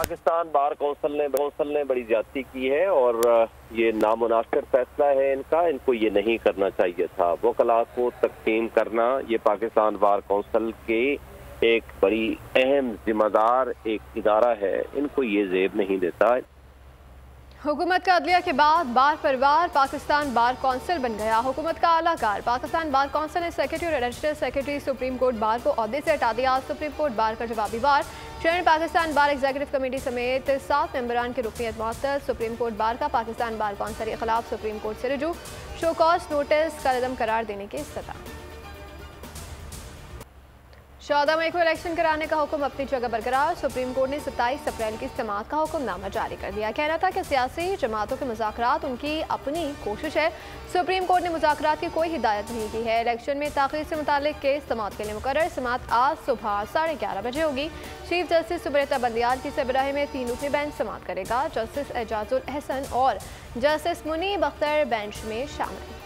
Pakistan bar council ने बड़ी ज्यादती की है और ये नामुनासिब फैसला है इनका। इनको ये नहीं करना चाहिए था। वकला को तक़सीम करना ये पाकिस्तान बार कौंसिल के एक बड़ी अहम जिम्मेदार एक इदारा है, इनको ये ज़ेब नहीं देता। हुकूमत का अदलिया के बाद बार परिवार पाकिस्तान बार कौंसिल बन गया। हुकूमत का आलाकार पाकिस्तान बार कौंसिल ने सेक्रेटरी और additional secretary supreme court bar को ओहदे से हटा दिया। सुप्रीम कोर्ट बार का जवाबी बार चेयरमैन पाकिस्तान बार एग्जीक्यूटिव कमेटी समेत 7 मेंबरान की रुकनीत मुअत्तल। सुप्रीम कोर्ट बार का पाकिस्तान बार कौंसिल के खिलाफ सुप्रीम कोर्ट से रुजू। शो कॉज नोटिस कलअदम करार देने की इस्तदा। 14 मई को इलेक्शन कराने का हुक्म अपनी जगह बरकरार। सुप्रीम कोर्ट ने 27 अप्रैल की समाअत का हुक्मनामा जारी कर दिया। कहना था कि सियासी जमातों के मुज़ाकरात उनकी अपनी कोशिश है। सुप्रीम कोर्ट ने मुज़ाकरात की कोई हिदायत नहीं की है। इलेक्शन में ताख़ीर से मुतालिक केस समाअत के लिए मुकर्रर। समाअत आज सुबह 11:30 बजे होगी। चीफ जस्टिस सुब्रता बंदियाल की सरबराही में 3 रुकनी बेंच समाअत करेगा। जस्टिस एजाजुल अहसन और जस्टिस मुनीब अख्तर बेंच में शामिल।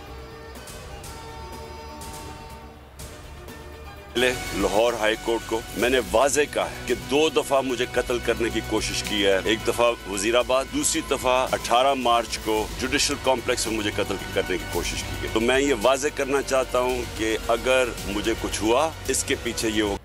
लाहौर हाई कोर्ट को मैंने वाज़े कहा है कि 2 दफा मुझे कत्ल करने की कोशिश की है। एक दफा वजीराबाद, दूसरी दफा 18 मार्च को जुडिशल कॉम्प्लेक्स में मुझे कत्ल करने की कोशिश की है। तो मैं ये वाज़े करना चाहता हूँ कि अगर मुझे कुछ हुआ इसके पीछे ये हो।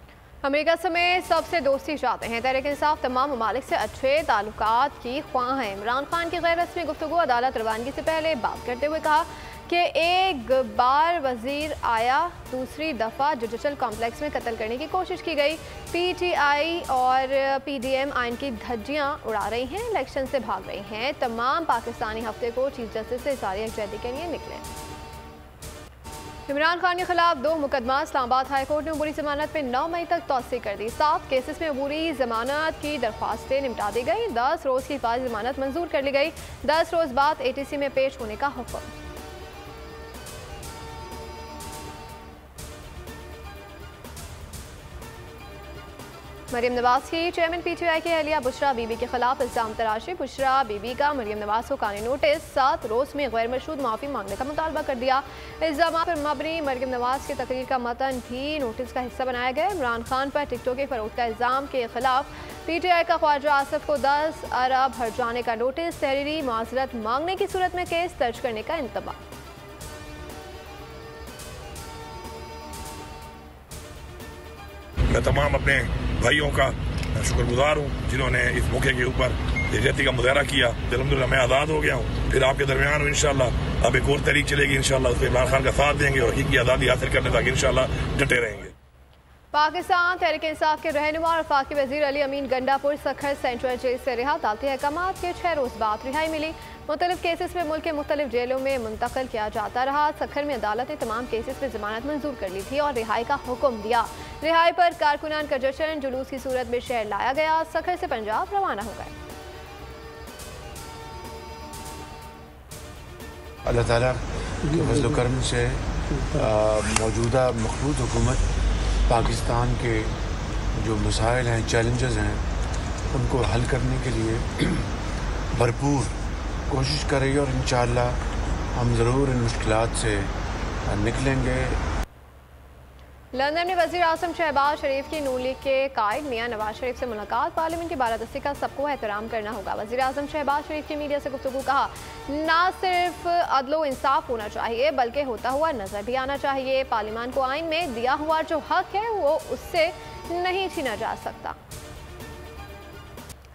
अमेरिका समेत सबसे दोस्ती चाहते हैं। तहरीक इंसाफ तमाम ममालिक से अच्छे ताल्लुकात की ख्वाह है। इमरान खान की गैर रस्मी गुफ्तगू अदालत रवानगी से पहले बात करते हुए कहा कि एक बार वजीर आया, दूसरी दफ़ा जुडिशल कॉम्प्लेक्स में कत्ल करने की कोशिश की गई। PTI और PDM आइन की धज्जियाँ उड़ा रही हैं, इलेक्शन से भाग रही हैं। तमाम पाकिस्तानी हफ्ते को चीफ जस्टिस से इज़हार यकजहती के लिए निकले। इमरान खान के खिलाफ 2 मुकदमा। इस्लामाबाद हाई कोर्ट ने अबूरी जमानत में 9 मई तक तौसीक कर दी। 7 केसेस में अबूरी जमानत की दरख्वास्तें निपटा दी गई। 10 रोज़ की हिफाजती जमानत मंजूर कर ली गई। 10 रोज़ बाद ATC में पेश होने का हुक्म। मरियम नवाज की चेयरमैन PTI की अहलिया बुशरा बीबी के खिलाफ इल्जाम तराशी। बुशरा बीबी का मरियम नवाज को कानूनी नोटिस 7 रोज़ में गैर मशरूत माफ़ी मांगने का मुतालबा कर दिया। इल्जाम पर मबनी मरियम नवाज की तकरीर का मतन भी नोटिस का हिस्सा बनाया गया। इमरान खान पर टिकटों के फरोख्त का इल्ज़ाम के खिलाफ PTI का ख्वाजा आसफ को 10 अरब हट जाने का नोटिस। तहरीरी माजरत मांगने की सूरत में केस दर्ज करने का इंतबा। मैं तमाम अपने भाइयों का शुक्रगुजार हूँ जिन्होंने इस मौके के ऊपर यकजहती का मुजाहरा किया। अल्हम्दुलिल्लाह मैं आज़ाद हो गया हूँ। फिर आपके दरमियान हूँ इंशाअल्लाह। अब एक और तहरीक चलेगी इंशाअल्लाह, उसमें इमरान खान का साथ देंगे और हकीकी आज़ादी हासिल करने तक इंशाअल्लाह डटे रहेंगे। पाकिस्तान तहरीक इंसाफ के रहनुमा और वफाकी वजीर अली अमीन गंडापुर सखर सेंट्रल जेल से रिहा। अदालती अहकामात के 6 रोज़ बाद रिहाई मिली। मुख्तलिफ केसेस में मुल्क के मुख्तलिफ जेलों में मुंतकिल किया जाता रहा। सखर में अदालत ने तमाम केसेस में जमानत मंजूर कर ली थी और रिहाई का हुक्म दिया। रिहाई पर कारकुनान का जश्न जुलूस की सूरत में शहर लाया गया। सखर से पंजाब रवाना हो गए। अल्लाह ताला के फज़ल करम से मौजूदा मखबूत हुकूमत पाकिस्तान के जो मसाइल हैं, चैलेंजेस हैं, उनको हल करने के लिए भरपूर कोशिश कर रही है और इंशाअल्लाह हम ज़रूर इन मुश्किलात से निकलेंगे। लंदन में वज़ीर आज़म शहबाज शरीफ की नून लीग के कायद मियां नवाज शरीफ से मुलाकात। पार्लियामेंट की बालादस्ती का सबको एहतराम करना होगा। वज़ीर आज़म शहबाज शरीफ की मीडिया से गुफ्तगू कहा, ना सिर्फ अदलो इंसाफ होना चाहिए बल्कि होता हुआ नजर भी आना चाहिए। पार्लियामान को आइन में दिया हुआ जो हक है वो उससे नहीं छीना जा सकता।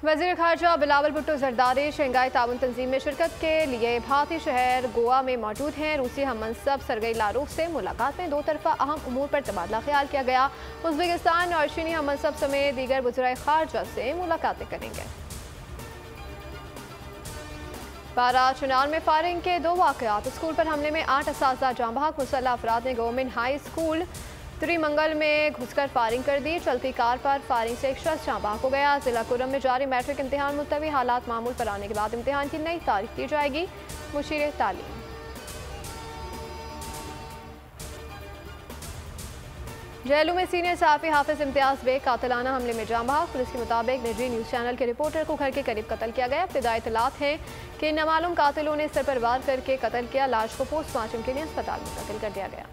वज़ीर ख़ारजा बिलावल भुट्टो ज़रदारी शंघाई ताउन तंजीम में शिरकत के लिए भारतीय शहर गोवा में मौजूद हैं। रूसी हम मनसब सरगई लारोफ से मुलाकात में 2 तरफ़ा अहम उमूर पर तबादला ख्याल किया गया। उज़्बेकिस्तान और चीनी हम मनसब समेत दीगर वज़राए ख़ारजा से मुलाकातें करेंगे। बारा चुनार में फायरिंग के 2 वाक़यात। स्कूल पर हमले में 8 असातिज़ा जाँ बहक। मुसल्लह अफराद ने गवर्नमेंट हाई स्कूल त्रिमंगल में घुसकर फायरिंग कर दी। चलती कार पर फायरिंग से एक शख्स जाँ बहक हो गया। जिला कुरम में जारी मैट्रिक इम्तिहान मुलतवी। हालात मामूल पर आने के बाद इम्तिहान की नई तारीख दी जाएगी। मुशीर तालीम। जेलू में सीनियर सहाफ़ी हाफिज इम्तियाज बेग कातिलाना हमले में जाँ बहक। पुलिस के मुताबिक निजी न्यूज़ चैनल के रिपोर्टर को घर के करीब कत्ल किया गया। इब्तिदाई इत्तलात हैं कि नामालूम कातिलों ने सर पर वार करके कत्ल किया। लाश को पोस्टमार्टम के लिए अस्पताल मुंतकिल कर दिया गया।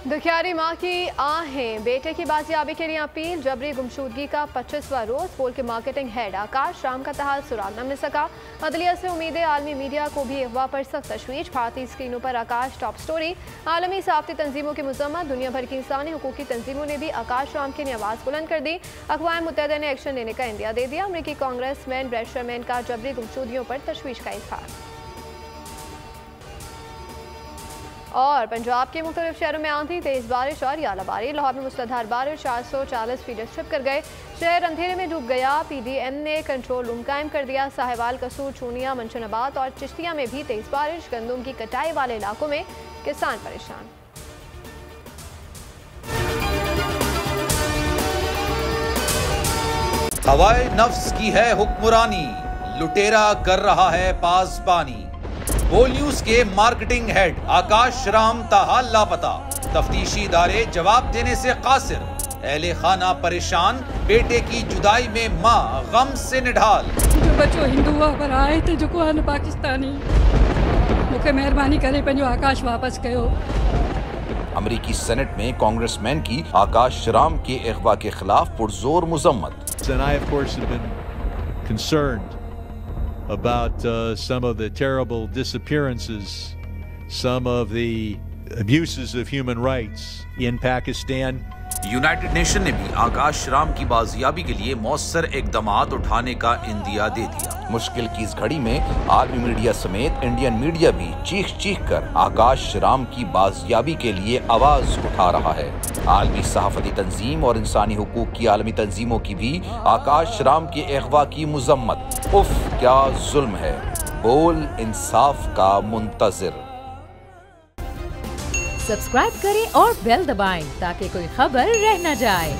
दुखियारी माँ की आहें, बेटे की बाजियाबी के लिए अपील। जबरी गुमशुदगी का 25वां रोज। पोल के मार्केटिंग हेड आकाश राम का तहाल सुराग न मिल सका। अदलिया से उम्मीदें। आलमी मीडिया को भी अगवा पर सख्त तशवीश। भारतीय स्क्रीनों पर आकाश टॉप स्टोरी। आलमी सहाफ़ती तंजीमों की मजम्मत। दुनिया भर की इंसानी हुकूक की तंजीमों ने भी आकाश राम की आवाज़ बुलंद कर दी। अक़वाम मुत्तहिदा ने एक्शन लेने का इंदिया दे दिया। अमरीकी कांग्रेसमैन ब्रैड शरमैन का जबरी गुमशुदगियों पर तशवीश का इजहार। और पंजाब के मुख्तलिफ शहरों में आंधी, तेज बारिश और यालाबारी। लाहौर में मुसलधार बारिश, 440 फीट छिप कर गए। शहर अंधेरे में डूब गया। PDM ने कंट्रोल रूम कायम कर दिया। साहिवाल, कसूर, चूनिया, मंशनाबाद और चिश्तिया में भी तेज बारिश। गंदम की कटाई वाले इलाकों में किसान परेशान। हवाए नफ्स की है हुक्मरानी, लुटेरा कर रहा है पासबानी। बोल न्यूज के मार्केटिंग हेड आकाश राम ताहाल लापता। तफ्तीशी इदारे जवाब देने से कासिर। अहले खाना परेशान। बेटे की जुदाई में माँ गम से निढाल। जो बच्चों हिंदू पर आए थे जो को पाकिस्तानी, मुझे मेहरबानी करे पंहिंजो आकाश वापस कयो। अमरीकी सेनेट में कांग्रेसमैन की आकाश राम के अगवा के खिलाफ पुरजोर मुजम्मत। And I, of course, have been concerned about some of the terrible disappearances, some of the abuses of human rights in Pakistan. United nation ने भी आकाश राम की बाजियाबी के लिए मौसर इकदामात उठाने का इंदिया दे दिया। मुश्किल की इस घड़ी में आलमी मीडिया समेत इंडियन मीडिया भी चीख चीख कर आकाश राम की बाजियाबी के लिए आवाज उठा रहा है। आलमी सहाफती तंजीम और इंसानी हुकूक की आलमी तंजीमों की भी आकाश राम के अगवा की मुजम्मत। उफ क्या जुल्म है, बोल इंसाफ का मुंतजिर। सब्सक्राइब करें और बेल दबाएं ताकि कोई खबर रह न जाए।